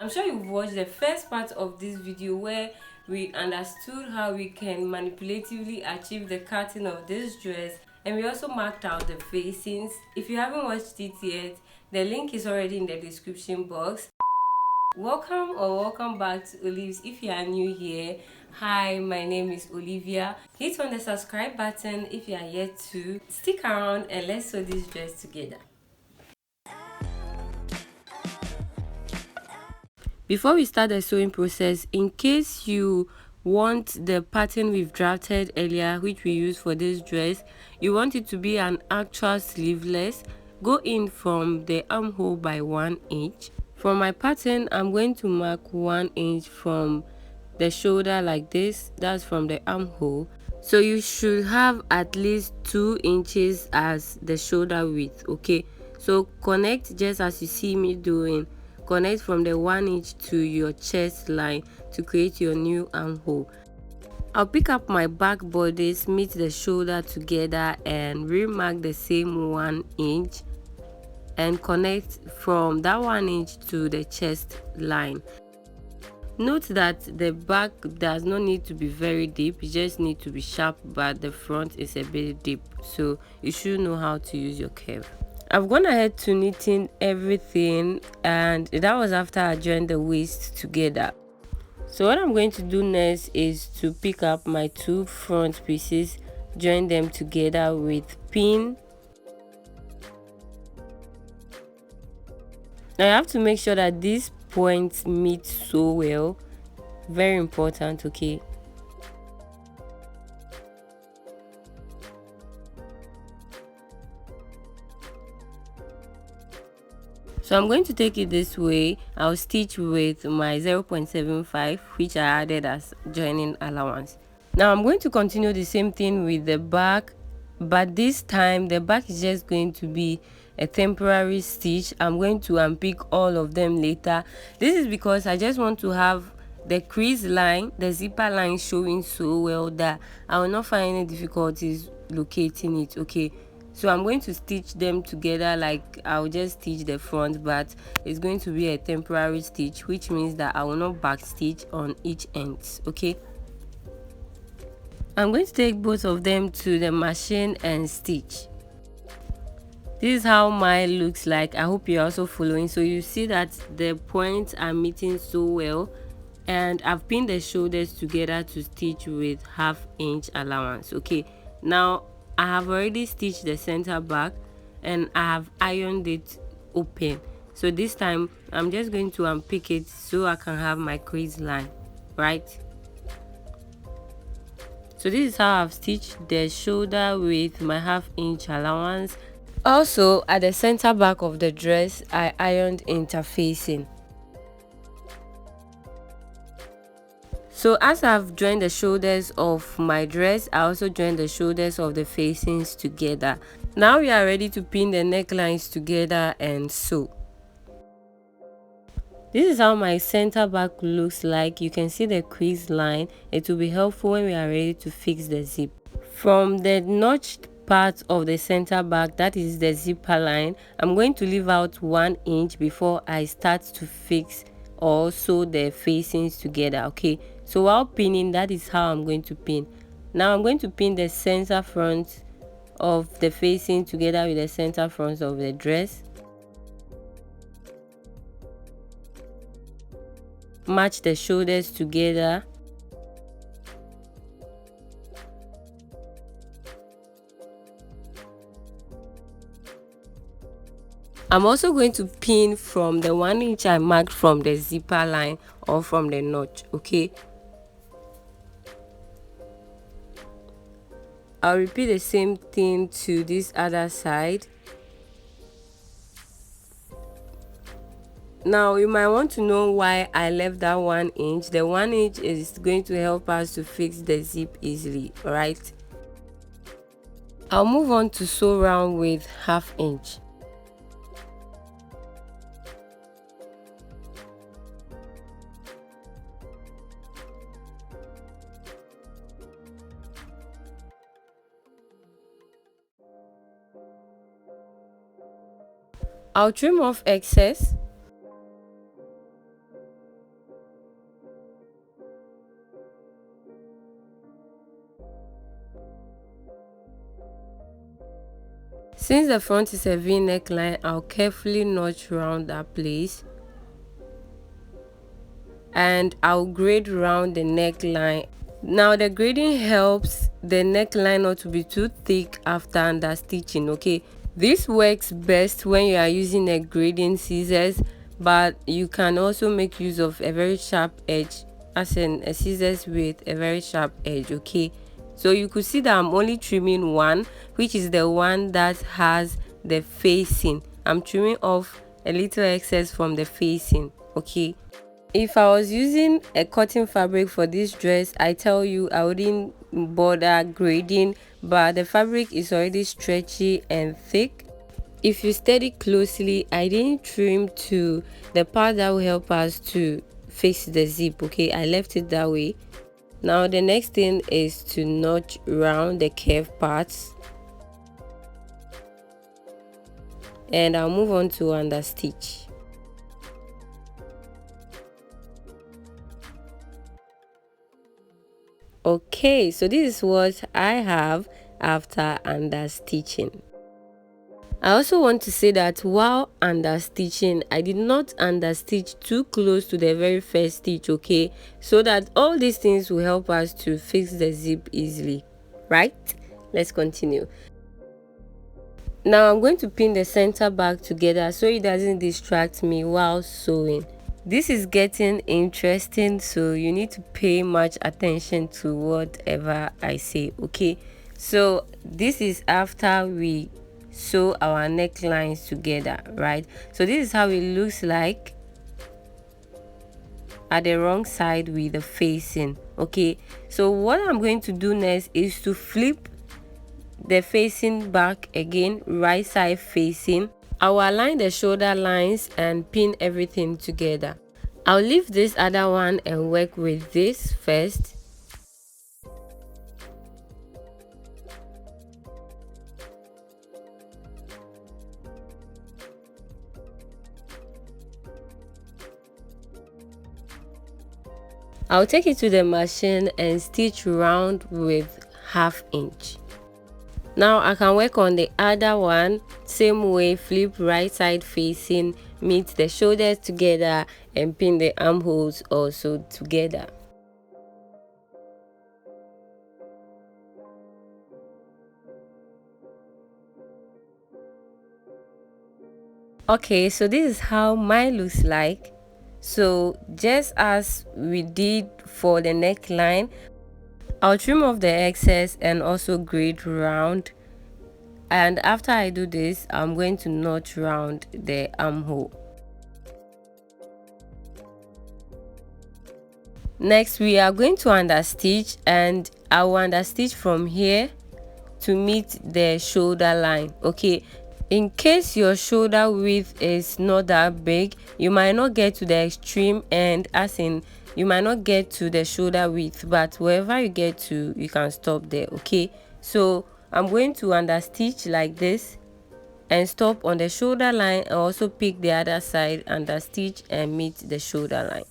I'm sure you've watched the first part of this video where we understood how we can manipulatively achieve the cutting of this dress, and we also marked out the facings. If you haven't watched it yet, the link is already in the description box. Welcome back to Olives. If you are new here, hi, my name is Olivia. Hit on the subscribe button if you are yet to. Stick around and let's sew this dress together. Before we start the sewing process, in case you want the pattern we've drafted earlier, which we use for this dress, you want it to be an actual sleeveless, go in from the armhole by 1 inch. For my pattern, I'm going to mark 1 inch from the shoulder like this. That's from the armhole. So you should have at least 2 inches as the shoulder width, okay? So connect just as you see me doing. Connect from the 1 inch to your chest line to create your new armhole. I'll pick up my back bodice, meet the shoulder together and remark the same 1 inch and connect from that 1 inch to the chest line. Note that the back does not need to be very deep, it just need to be sharp, but the front is a bit deep, so you should know how to use your curve. I've gone ahead to knitting everything, and that was after I joined the waist together. So what I'm going to do next is to pick up my 2 front pieces, join them together with pin. Now you have to make sure that these points meet so well, very important, okay? So I'm going to take it this way. I'll stitch with my 0.75, which I added as joining allowance. Now I'm going to continue the same thing with the back, but this time the back is just going to be a temporary stitch. I'm going to unpick all of them later. This is because I just want to have the crease line, the zipper line showing so well that I will not find any difficulties locating it, okay? So I'm going to stitch them together, like I'll just stitch the front, but it's going to be a temporary stitch, which means that I will not back stitch on each end, okay? I'm going to take both of them to the machine and stitch. This is how mine looks like. I hope you're also following. So you see that the points are meeting so well, and I've pinned the shoulders together to stitch with 1/2 inch allowance, okay? Now I have already stitched the center back and I have ironed it open. So this time I'm just going to unpick it so I can have my crease line, right? So this is how I've stitched the shoulder with my 1/2 inch allowance. Also at the center back of the dress, I ironed interfacing. So as I've joined the shoulders of my dress, I also joined the shoulders of the facings together. Now we are ready to pin the necklines together and sew. This is how my center back looks like. You can see the crease line. It will be helpful when we are ready to fix the zip. From the notched part of the center back, that is the zipper line, I'm going to leave out 1 inch before I start to fix or sew the facings together, okay? So while pinning, that is how I'm going to pin. Now I'm going to pin the center front of the facing together with the center front of the dress. Match the shoulders together. I'm also going to pin from the 1 inch I marked from the zipper line or from the notch, okay? I'll repeat the same thing to this other side. Now you might want to know why I left that 1 inch. The 1 inch is going to help us to fix the zip easily, alright? I'll move on to sew round with 1/2 inch. I'll trim off excess. Since the front is a V neckline, I'll carefully notch around that place, and I'll grade around the neckline. Now the grading helps the neckline not to be too thick after under stitching. Okay, this works best when you are using a grading scissors, but you can also make use of a very sharp edge, as in a scissors with a very sharp edge. Okay, so you could see that I'm only trimming one, which is the one that has the facing. I'm trimming off a little excess from the facing. Okay, if I was using a cotton fabric for this dress, I tell you I wouldn't bother grading, but the fabric is already stretchy and thick. If you study closely, I didn't trim to the part that will help us to fix the zip. Okay, I left it that way. Now the next thing is to notch around the curve parts, and I'll move on to under stitch. Okay, so this is what I have after under stitching. I also want to say that while under stitching, I did not under stitch too close to the very first stitch. Okay, so that all these things will help us to fix the zip easily, right? Let's continue. Now I'm going to pin the center back together so it doesn't distract me while sewing. This is getting interesting, so you need to pay much attention to whatever I say. Okay, so this is after we sew our necklines together, right? So this is how it looks like at the wrong side with the facing. Okay, so what I'm going to do next is to flip the facing back again, right side facing. I'll align the shoulder lines and pin everything together. I'll leave this other one and work with this first. I'll take it to the machine and stitch round with 1/2 inch. Now I can work on the other one, same way, flip right side facing, meet the shoulders together and pin the armholes also together. Okay, so this is how mine looks like. So just as we did for the neckline, I'll trim off the excess and also grade round, and after I do this, I'm going to notch round the armhole. Next, we are going to understitch, and I will understitch from here to meet the shoulder line. Okay, in case your shoulder width is not that big, you might not get to the extreme end, as in you might not get to the shoulder width, but wherever you get to, you can stop there. Okay, so I'm going to understitch like this and stop on the shoulder line, and also pick the other side, understitch and meet the shoulder line.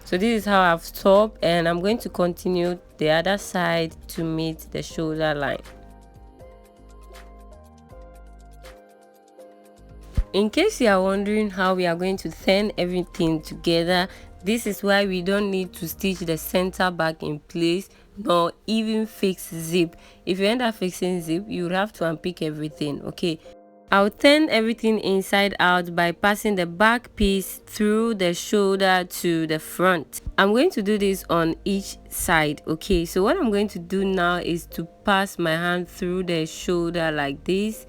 So this is how I've stopped, and I'm going to continue the other side to meet the shoulder line. In case you are wondering how we are going to turn everything together, this is why we don't need to stitch the center back in place nor even fix zip. If you end up fixing zip, you would have to unpick everything. Okay, I'll turn everything inside out by passing the back piece through the shoulder to the front. I'm going to do this on each side. Okay, so what I'm going to do now is to pass my hand through the shoulder like this,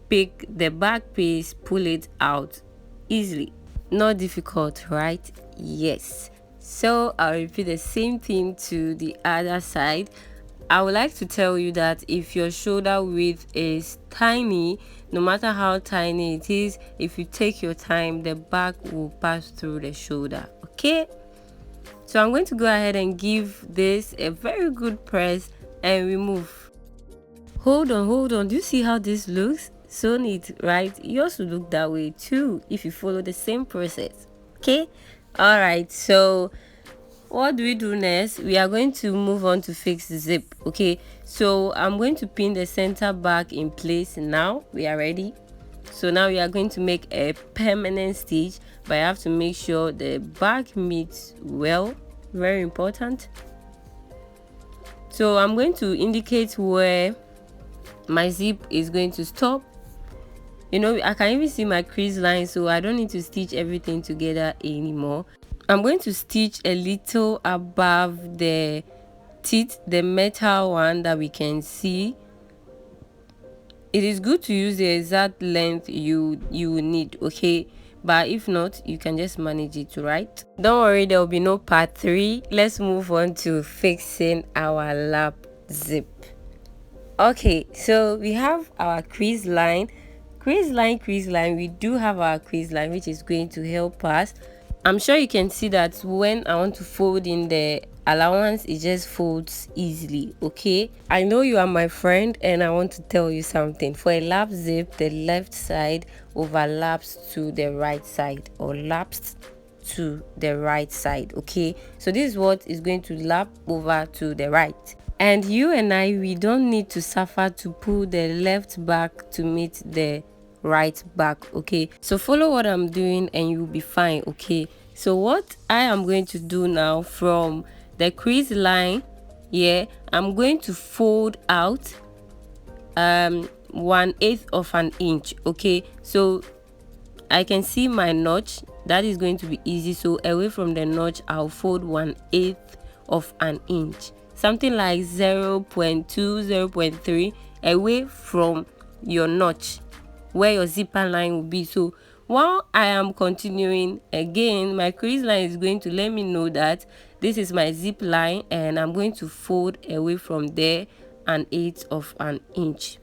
pick the back piece, pull it out easily. Not difficult, right? Yes. So I'll repeat the same thing to the other side. I would like to tell you that if your shoulder width is tiny, no matter how tiny it is, if you take your time, the back will pass through the shoulder. Okay, so I'm going to go ahead and give this a very good press and remove. Hold on, do you see how this looks? So neat, right? Yours will look that way too if you follow the same process. Okay, all right, so what do we do next? We are going to move on to fix the zip. Okay, so I'm going to pin the center back in place. Now we are ready. So now we are going to make a permanent stitch, but I have to make sure the back meets well. Very important. So I'm going to indicate where my zip is going to stop. You know, I can even see my crease line, so I don't need to stitch everything together anymore. I'm going to stitch a little above the teeth, the metal one that we can see. It is good to use the exact length you need, okay? But if not, you can just manage it, right? Don't worry, there will be no part 3. Let's move on to fixing our lap zip. Okay, so we have our crease line. We do have our crease line, which is going to help us. I'm sure you can see that when I want to fold in the allowance, it just folds easily. Okay, I know you are my friend and I want to tell you something. For a lap zip, the left side overlaps to the right side, or laps to the right side. Okay, so this is what is going to lap over to the right. And you and I, we don't need to suffer to pull the left back to meet the right back. Okay, so follow what I'm doing and you'll be fine. Okay, so what I am going to do now, from the crease line here, I'm going to fold out 1/8 of an inch. Okay, so I can see my notch. That is going to be easy. So away from the notch, I'll fold 1/8 of an inch, something like 0.2, 0.3 away from your notch where your zipper line will be. So while I am continuing, again, my crease line is going to let me know that this is my zip line, and I'm going to fold away from there 1/8 of an inch.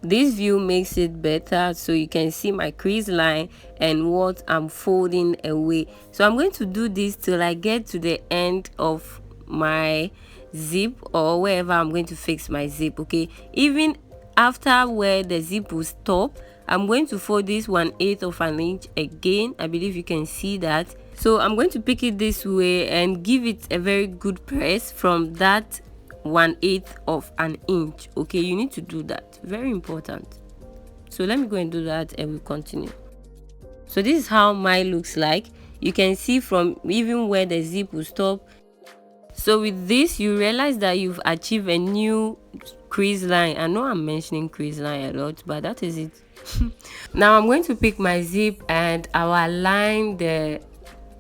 This view makes it better, so you can see my crease line and what I'm folding away. So I'm going to do this till I get to the end of my zip, or wherever I'm going to fix my zip. Okay, even after where the zip will stop, I'm going to fold this 1/8 of an inch again. I believe you can see that. So I'm going to pick it this way and give it a very good press from that 1/8 of an inch. Okay, you need to do that, very important. So let me go and do that and we'll continue. So this is how mine looks like. You can see from even where the zip will stop. So with this, you realize that you've achieved a new crease line. I know I'm mentioning crease line a lot, but that is it. Now I'm going to pick my zip and I will align the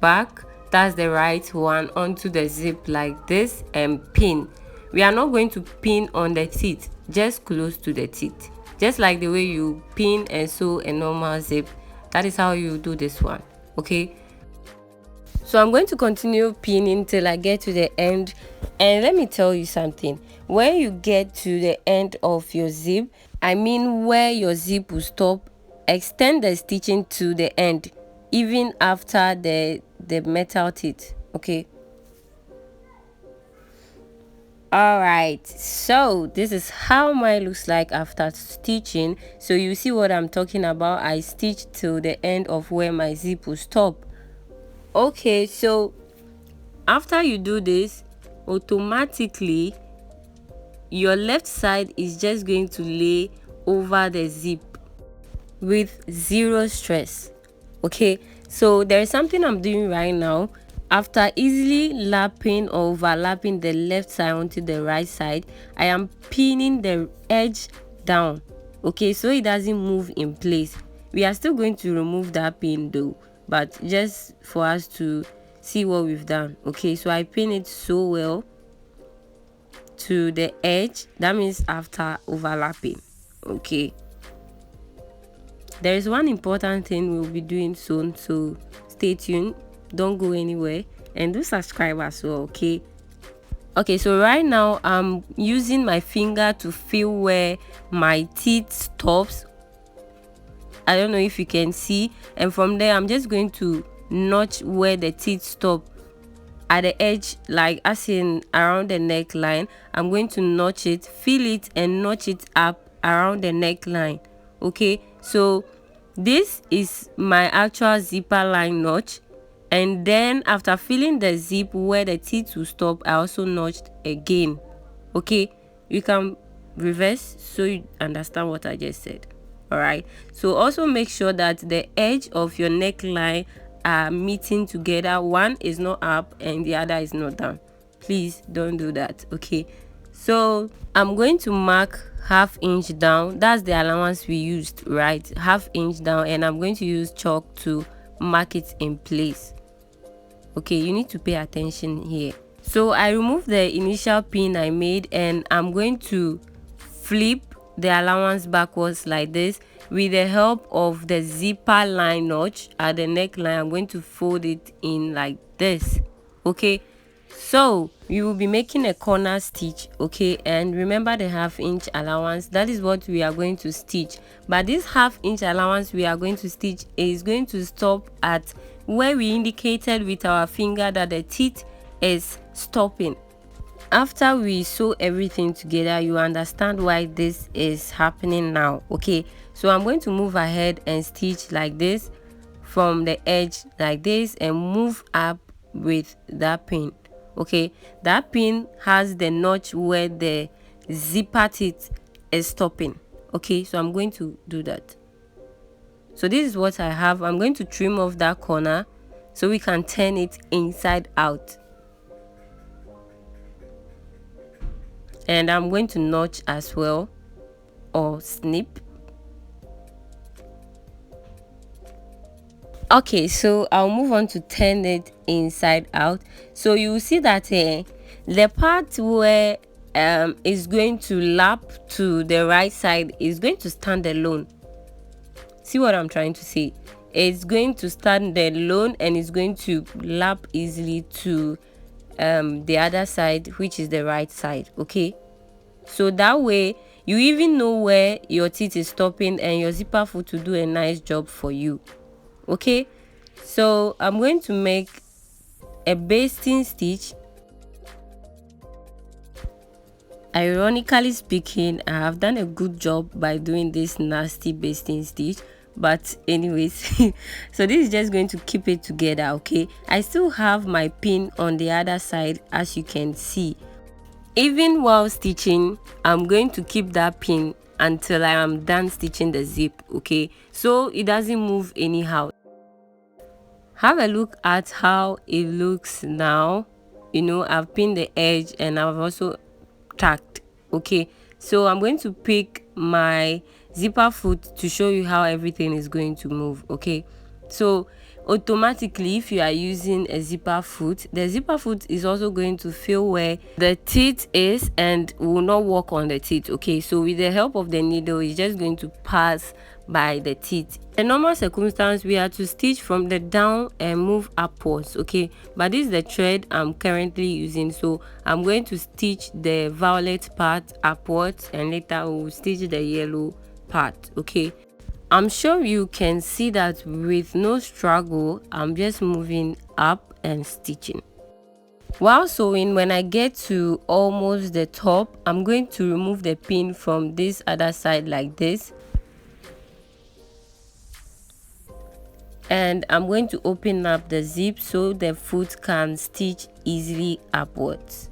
back, that's the right one, onto the zip like this and pin. We are not going to pin on the teeth, just close to the teeth, just like the way you pin and sew a normal zip. That is how you do this one. Okay, so I'm going to continue pinning till I get to the end. And let me tell you something, when you get to the end of your zip, I mean where your zip will stop, extend the stitching to the end, even after the metal teeth. Okay, all right, so this is how mine looks like after stitching. So you see what I'm talking about. I stitched till the end of where my zip will stop. Okay, so after you do this, automatically your left side is just going to lay over the zip with zero stress. Okay, so there is something I'm doing right now. After easily lapping or overlapping the left side onto the right side, I am pinning the edge down. Okay, so it doesn't move in place. We are still going to remove that pin though, but just for us to see what we've done. Okay, so I pin it so well to the edge. That means after overlapping. Okay, there is one important thing we'll be doing soon, so stay tuned, don't go anywhere, and do subscribe as well. Okay, so right now I'm using my finger to feel where my teeth stops. I don't know if you can see, and from there I'm just going to notch where the teeth stop at the edge, like as in around the neckline. I'm going to notch it, feel it, and notch it up around the neckline. Okay, so this is my actual zipper line notch, And then after filling the zip where the teeth will stop, I also notched again. Okay, you can reverse so you understand what I just said. All right, so also make sure that the edge of your neckline are meeting together. One is not up and the other is not down. Please don't do that. Okay, so I'm going to mark ½ inch down. That's the allowance we used, right? ½ inch down, and I'm going to use chalk to mark it in place. Okay, you need to pay attention here. So I removed the initial pin I made, and I'm going to flip the allowance backwards like this. With the help of the zipper line notch at the neckline, I'm going to fold it in like this. Okay, so you will be making a corner stitch. Okay, and remember the ½ inch allowance, that is what we are going to stitch. But this ½ inch allowance we are going to stitch is going to stop at where we indicated with our finger that the teeth is stopping. After we sew everything together, you understand why this is happening now. Okay, so I'm going to move ahead and stitch like this from the edge like this and move up with that pin. Okay, that pin has the notch where the zipper teeth is stopping. Okay, so I'm going to do that. So this is what I have. I'm going to trim off that corner so we can turn it inside out. And I'm going to notch as well, or snip. Okay, so I'll move on to turn it inside out. So you will see that the part where is going to lap to the right side is going to stand alone. See what I'm trying to say? It's going to stand alone and it's going to lap easily to the other side, which is the right side. Okay, so that way you even know where your teeth is stopping and your zipper foot to do a nice job for you. Okay, so I'm going to make a basting stitch. Ironically speaking, I have done a good job by doing this nasty basting stitch, but anyways, so this is just going to keep it together. Okay, I still have my pin on the other side, as you can see. Even while stitching, I'm going to keep that pin until I am done stitching the zip. Okay, so it doesn't move anyhow. Have a look at how it looks now. You know, I've pinned the edge and I've also tacked. Okay, so I'm going to pick my zipper foot to show you how everything is going to move. Okay, so automatically, if you are using a zipper foot, the zipper foot is also going to feel where the teeth is and will not work on the teeth. Okay, so with the help of the needle, it's just going to pass by the teeth. In normal circumstance, we are to stitch from the down and move upwards. Okay, but this is the thread I'm currently using, so I'm going to stitch the violet part upwards and later we'll stitch the yellow part. Okay, I'm sure you can see that with no struggle, I'm just moving up and stitching. While sewing, when I get to almost the top, I'm going to remove the pin from this other side like this. And I'm going to open up the zip so the foot can stitch easily upwards.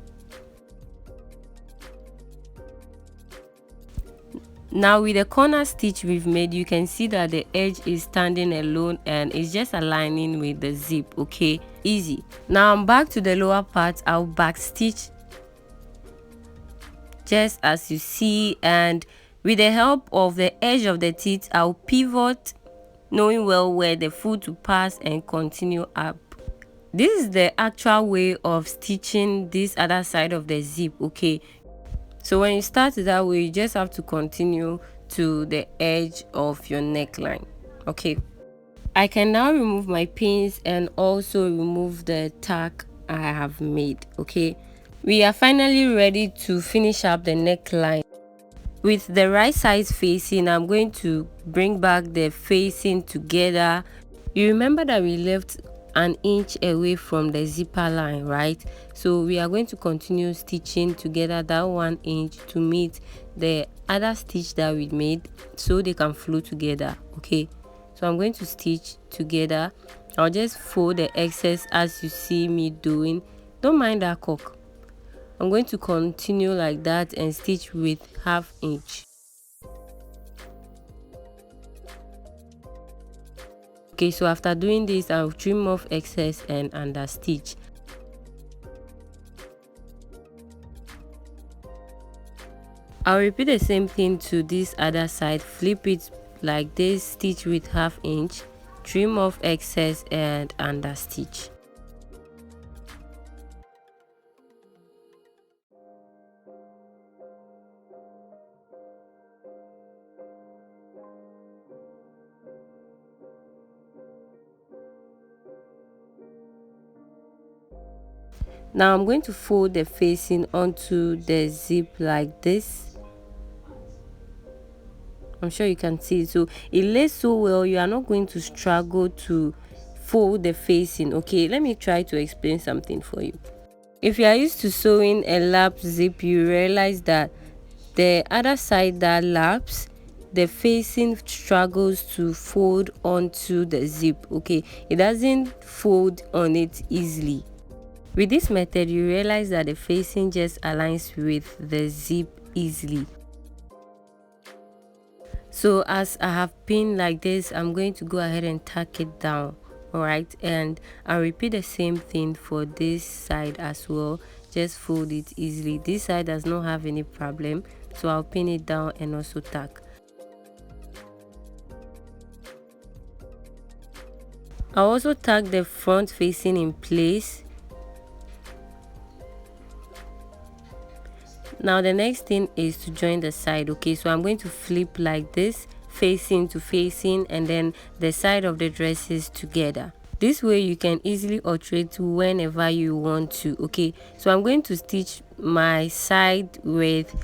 Now with the corner stitch we've made, you can see that the edge is standing alone and it's just aligning with the zip. Okay, easy. Now I'm back to the lower part. I'll back stitch just as you see, and with the help of the edge of the teeth, I'll pivot, knowing well where the foot to pass and continue up. This is the actual way of stitching this other side of the zip. Okay, so when you start that way, you just have to continue to the edge of your neckline. Okay, I can now remove my pins and also remove the tack I have made. Okay, we are finally ready to finish up the neckline. With the right side facing, I'm going to bring back the facing together. You remember that we left an inch away from the zipper line, right? So we are going to continue stitching together that 1 inch to meet the other stitch that we made so they can flow together. Okay, so I'm going to stitch together I'll just fold the excess as you see me doing. Don't mind that cock. I'm going to continue like that and stitch with 1/2 inch. Okay, so after doing this, I'll trim off excess and understitch. I'll repeat the same thing to this other side. Flip it like this, stitch with 1/2 inch, trim off excess and understitch. Now I'm going to fold the facing onto the zip like this. I'm sure you can see it. So it lays so well, you are not going to struggle to fold the facing. Okay, let me try to explain something for you. If you are used to sewing a lap zip, you realize that the other side that laps, the facing struggles to fold onto the zip. Okay, it doesn't fold on it easily. With this method, you realize that the facing just aligns with the zip easily. So as I have pinned like this, I'm going to go ahead and tack it down. Alright, and I'll repeat the same thing for this side as well. Just fold it easily. This side does not have any problem, so I'll pin it down and also tack. I'll also tack the front facing in place. Now the next thing is to join the side. Okay, so I'm going to flip like this, facing to facing, and then the side of the dresses together. This way you can easily alternate whenever you want to. Okay, so I'm going to stitch my side with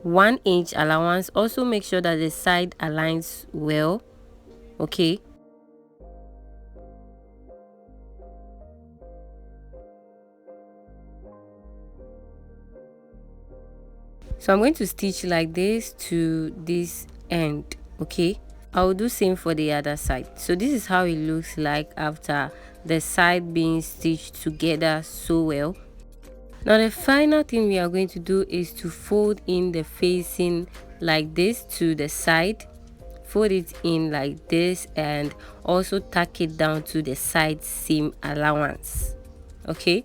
1 inch allowance. Also make sure that the side aligns well. Okay, so I'm going to stitch like this to this end. Okay, I will do same for the other side. So this is how it looks like after the side being stitched together so well. Now the final thing we are going to do is to fold in the facing like this to the side. Fold it in like this and also tack it down to the side seam allowance. Okay,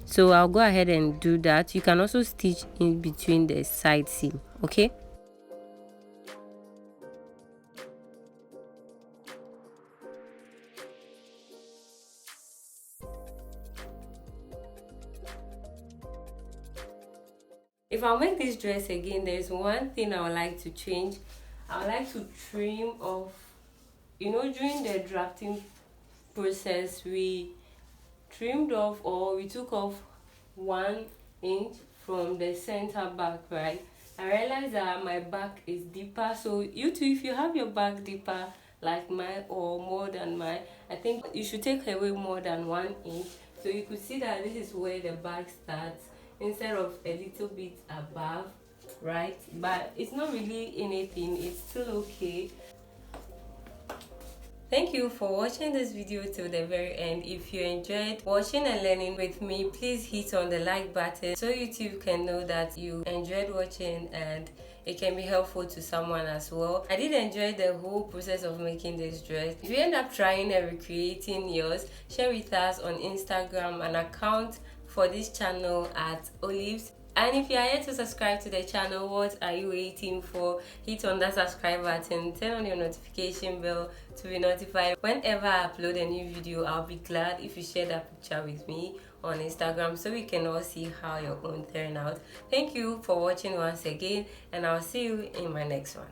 so I'll go ahead and do that. You can also stitch in between the side seam. Okay, if I make this dress again, there's one thing I would like to change. I would like to trim off, during the drafting process, we trimmed off, or we took off 1 inch from the center back, right? I realized that my back is deeper, so you too, if you have your back deeper like mine or more than mine, I think you should take away more than 1 inch, so you could see that this is where the back starts instead of a little bit above, right? But it's not really anything, it's still okay. Thank you for watching this video till the very end. If you enjoyed watching and learning with me, please hit on the like button so YouTube can know that you enjoyed watching and it can be helpful to someone as well. I did enjoy the whole process of making this dress. If you end up trying and recreating yours, share with us on Instagram an account for this channel at OLIVS. And if you are yet to subscribe to the channel, what are you waiting for? Hit on that subscribe button, turn on your notification bell to be notified whenever I upload a new video. I'll be glad if you share that picture with me on Instagram so we can all see how your own turn out. Thank you for watching once again, and I'll see you in my next one.